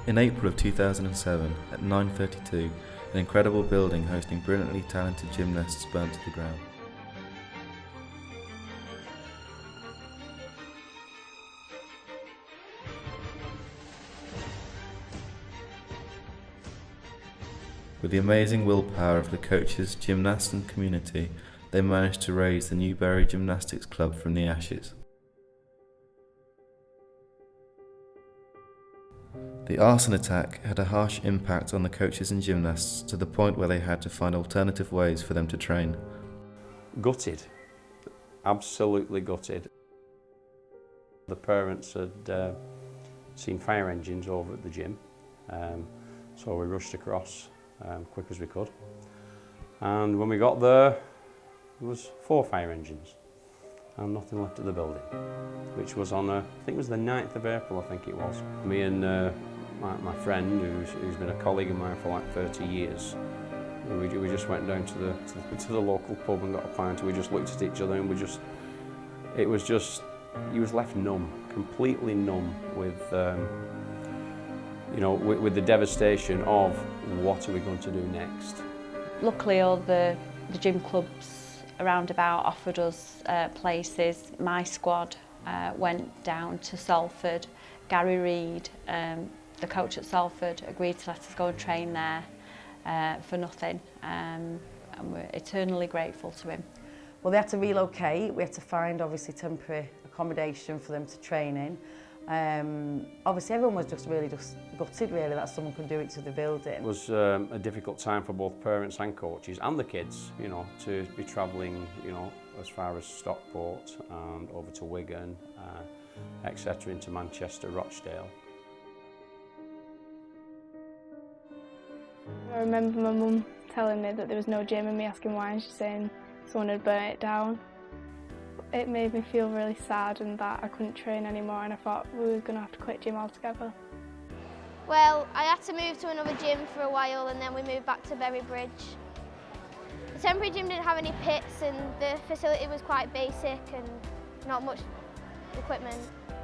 In April of 2007, at 9:32, an incredible building hosting brilliantly talented gymnasts burnt to the ground. With the amazing willpower of the coaches, gymnasts and community, they managed to raise the new Bury Gymnastics Club from the ashes. The arson attack had a harsh impact on the coaches and gymnasts to the point where they had to find alternative ways for them to train. Gutted, absolutely gutted. The parents had seen fire engines over at the gym, so we rushed across quick as we could. And when we got there was 4 fire engines and nothing left of the building, which was on, I think it was the 9th of April, I think it was. Me and my friend, who's been a colleague of mine for like 30 years, we just went down to the local pub and got a pint, and we just looked at each other and it was just, he was left numb, completely numb with, with the devastation of what are we going to do next. Luckily all the gym clubs around about offered us places. My squad went down to Salford. Gary Reid, the coach at Salford, agreed to let us go and train there for nothing, and we're eternally grateful to him. Well, they had to relocate. We had to find obviously temporary accommodation for them to train in. Obviously everyone was just gutted really that someone could do it to the building. It was a difficult time for both parents and coaches and the kids, to be travelling, as far as Stockport and over to Wigan, etc., into Manchester, Rochdale. I remember my mum telling me that there was no gym and me asking why, and she's saying someone had burnt it down. It made me feel really sad and that I couldn't train anymore, and I thought we were going to have to quit gym altogether. Well, I had to move to another gym for a while and then we moved back to Bury Bridge. The temporary gym didn't have any pits and the facility was quite basic and not much equipment.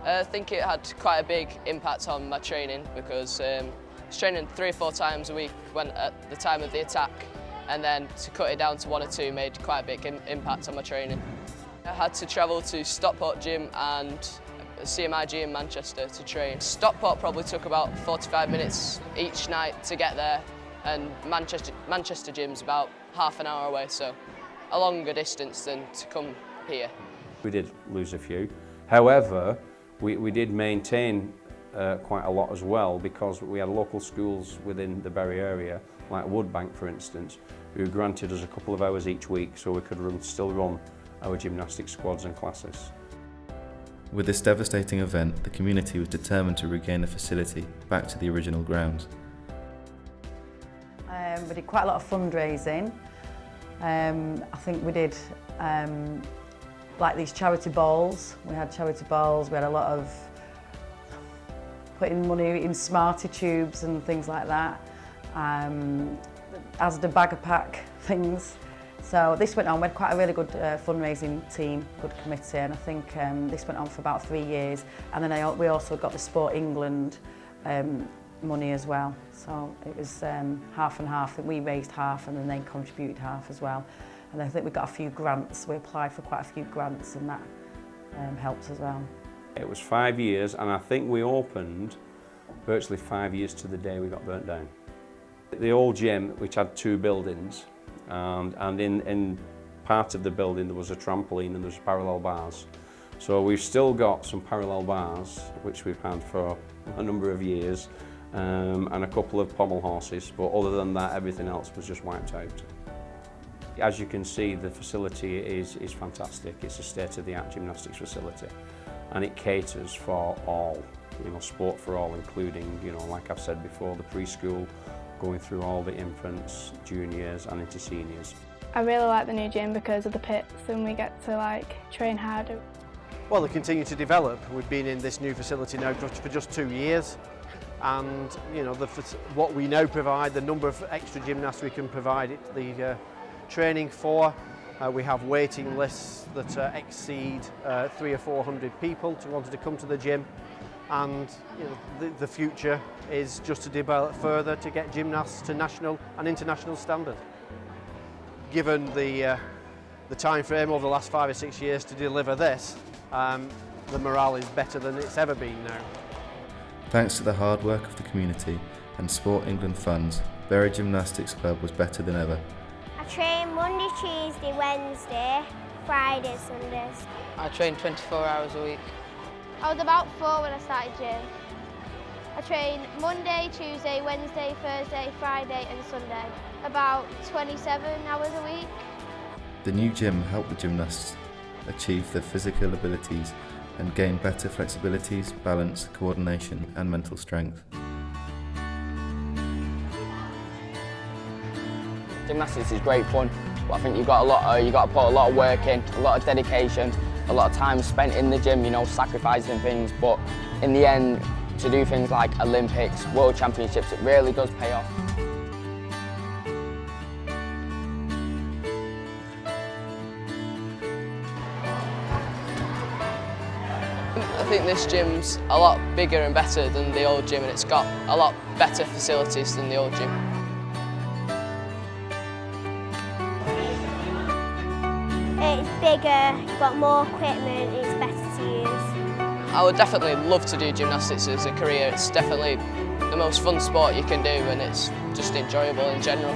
I think it had quite a big impact on my training because I was training 3 or 4 times a week at the time of the attack, and then to cut it down to 1 or 2 made quite a big impact on my training. I had to travel to Stockport Gym and CMIG in Manchester to train. Stockport probably took about 45 minutes each night to get there, and Manchester Gym's about half an hour away, so a longer distance than to come here. We did lose a few. However, we did maintain quite a lot as well, because we had local schools within the Bury area, like Woodbank for instance, who granted us a couple of hours each week so we could still run our gymnastic squads and classes. With this devastating event, the community was determined to regain the facility back to the original grounds. We did quite a lot of fundraising. I think we did like these charity balls. We had charity balls, we had a lot of putting money in smarty tubes and things like that, as the bagger pack things. So this went on, we had quite a really good fundraising team, good committee, and I think this went on for about 3 years. And then we also got the Sport England money as well. So it was half and half. We raised half and then they contributed half as well. And I think we got a few grants. We applied for quite a few grants and that helps as well. It was 5 years, and I think we opened virtually 5 years to the day we got burnt down. The old gym, which had 2 buildings, and in part of the building there was a trampoline and there was parallel bars. So we've still got some parallel bars, which we've had for a number of years, and a couple of pommel horses, but other than that everything else was just wiped out. As you can see, the facility is fantastic. It's a state-of-the-art gymnastics facility, and it caters for all, sport for all, including, like I've said before, the preschool, going through all the infants, juniors and into seniors. I really like the new gym because of the pits, and we get to train harder. Well, they continue to develop. We've been in this new facility now for just 2 years, and what we now provide, the number of extra gymnasts we can provide the training for. We have waiting lists that exceed 300 or 400 people wanting to come to the gym. and you know, the future is just to develop further to get gymnasts to national and international standard. Given the time frame over the last 5 or 6 years to deliver this, the morale is better than it's ever been now. Thanks to the hard work of the community and Sport England funds, Bury Gymnastics Club was better than ever. I train Monday, Tuesday, Wednesday, Friday, Sundays. I train 24 hours a week. I was about 4 when I started gym. I train Monday, Tuesday, Wednesday, Thursday, Friday and Sunday. About 27 hours a week. The new gym helped the gymnasts achieve their physical abilities and gain better flexibilities, balance, coordination and mental strength. Gymnastics is great fun, but I think you've got to put a lot of work in, a lot of dedication, a lot of time spent in the gym, you know, sacrificing things, but in the end, to do things like Olympics, World Championships, it really does pay off. I think this gym's a lot bigger and better than the old gym, and it's got a lot better facilities than the old gym. It's bigger, you've got more equipment, it's better to use. I would definitely love to do gymnastics as a career. It's definitely the most fun sport you can do, and it's just enjoyable in general.